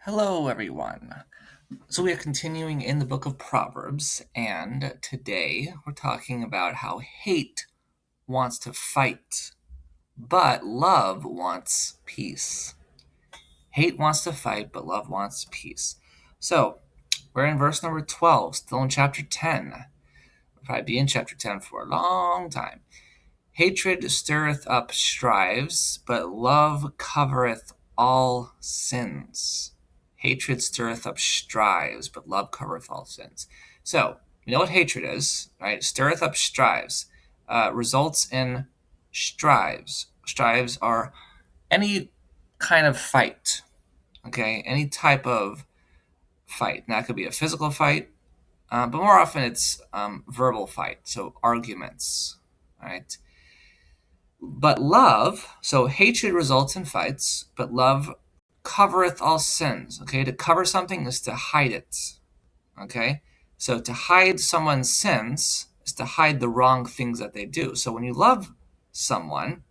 Hello, everyone. So, we are continuing in the book of Proverbs, and today we're talking about how hate wants to fight, but love wants peace. Hate wants to fight, but love wants peace. So, we're in verse number 12, still in chapter 10. We'll probably be in chapter 10 for a long time. Hatred stirreth up strives, but love covereth all sins. Hatred stirreth up strives, but love covereth all sins. So, you know what hatred is, right? Stirreth up strives, results in strives. Strives are any kind of fight, okay? Any type of fight. And that could be a physical fight, but more often it's verbal fight, so arguments, right? But love, so hatred results in fights, but love covereth all sins. Okay, to cover something is to hide it. Okay, so to hide someone's sins is to hide the wrong things that they do. So when you love someone,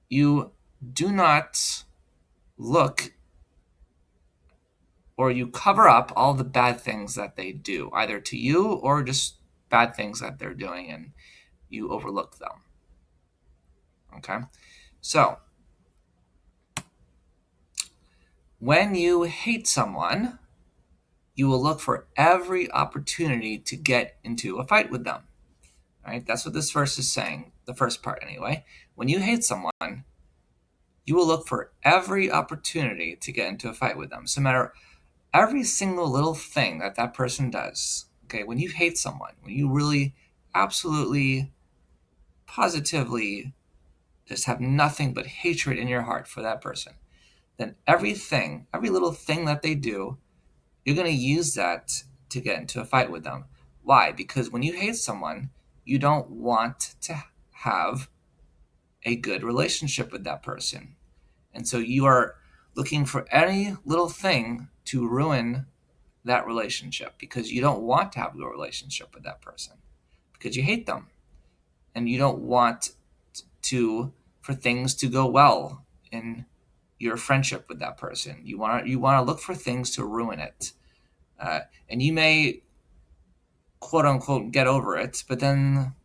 you do not look or you cover up all the bad things that they do, either to you or just bad things that they're doing, and you overlook them. Okay, so when you hate someone, you will look for every opportunity to get into a fight with them. Right? That's what this verse is saying, the first part anyway. When you hate someone, you will look for every opportunity to get into a fight with them. So no matter every single little thing that that person does, okay, when you hate someone, when you really absolutely, positively just have nothing but hatred in your heart for that person, then everything, every little thing that they do, you're going to use that to get into a fight with them. Why? Because when you hate someone, you don't want to have a good relationship with that person. And so you are looking for any little thing to ruin that relationship because you don't want to have a good relationship with that person because you hate them and you don't want for things to go well in your friendship with that person. You want to look for things to ruin it. And you may, quote unquote, get over it, but then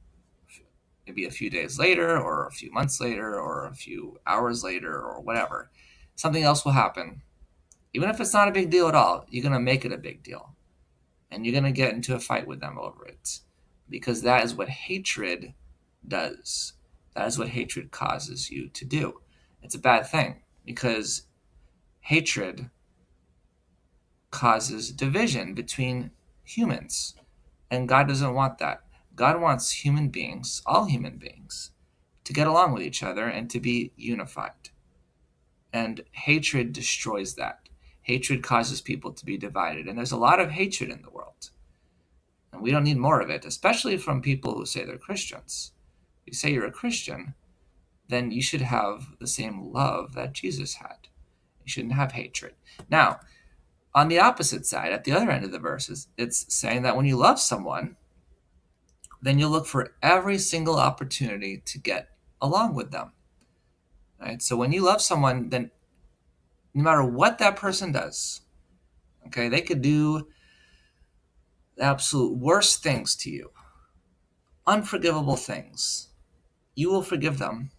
maybe a few days later, or a few months later, or a few hours later, or whatever, something else will happen. Even if it's not a big deal at all, you're going to make it a big deal. And you're going to get into a fight with them over it. Because that is what hatred does. That is what hatred causes you to do. It's a bad thing because hatred causes division between humans. And God doesn't want that. God wants human beings, all human beings, to get along with each other and to be unified. And hatred destroys that. Hatred causes people to be divided. And there's a lot of hatred in the world. And we don't need more of it, especially from people who say they're Christians. If you say you're a Christian, then you should have the same love that Jesus had. You shouldn't have hatred. Now, on the opposite side, at the other end of the verses, it's saying that when you love someone, then you'll look for every single opportunity to get along with them. Right? So when you love someone, then no matter what that person does, okay, they could do the absolute worst things to you, unforgivable things. You will forgive them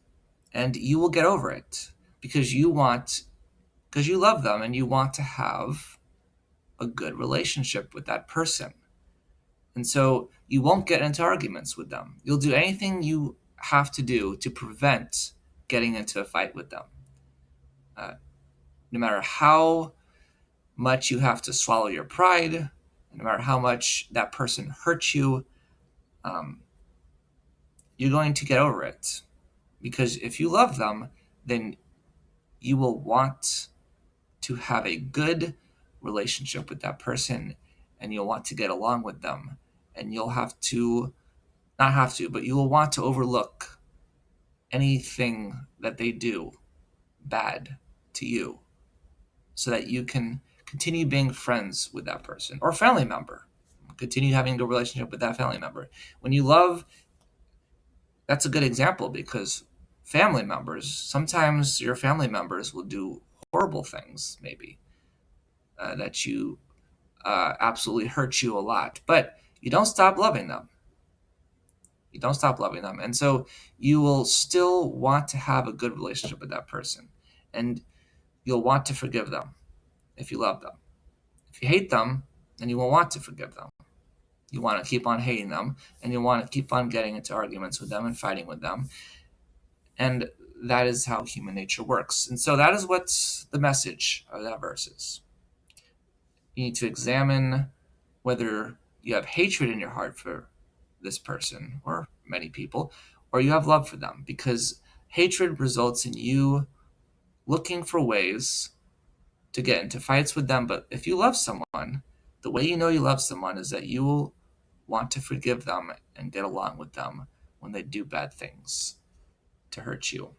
and you will get over it because you love them and you want to have a good relationship with that person. And so you won't get into arguments with them. You'll do anything you have to do to prevent getting into a fight with them. No matter how much you have to swallow your pride, no matter how much that person hurts you, you're going to get over it. Because if you love them, then you will want to have a good relationship with that person and you'll want to get along with them. And you'll but you will want to overlook anything that they do bad to you so that you can continue being friends with that person or family member. Continue having a good relationship with that family member. When you love, that's a good example because sometimes your family members will do horrible things, maybe. that you absolutely hurt you a lot, but you don't stop loving them. You don't stop loving them. And so you will still want to have a good relationship with that person. And you'll want to forgive them if you love them. If you hate them, then you won't want to forgive them. You want to keep on hating them, and you want to keep on getting into arguments with them and fighting with them. And that is how human nature works. And so that is what's the message of that verse is. You need to examine whether you have hatred in your heart for this person or many people, or you have love for them, because hatred results in you looking for ways to get into fights with them. But if you love someone, the way you know you love someone is that you will want to forgive them and get along with them when they do bad things to hurt you.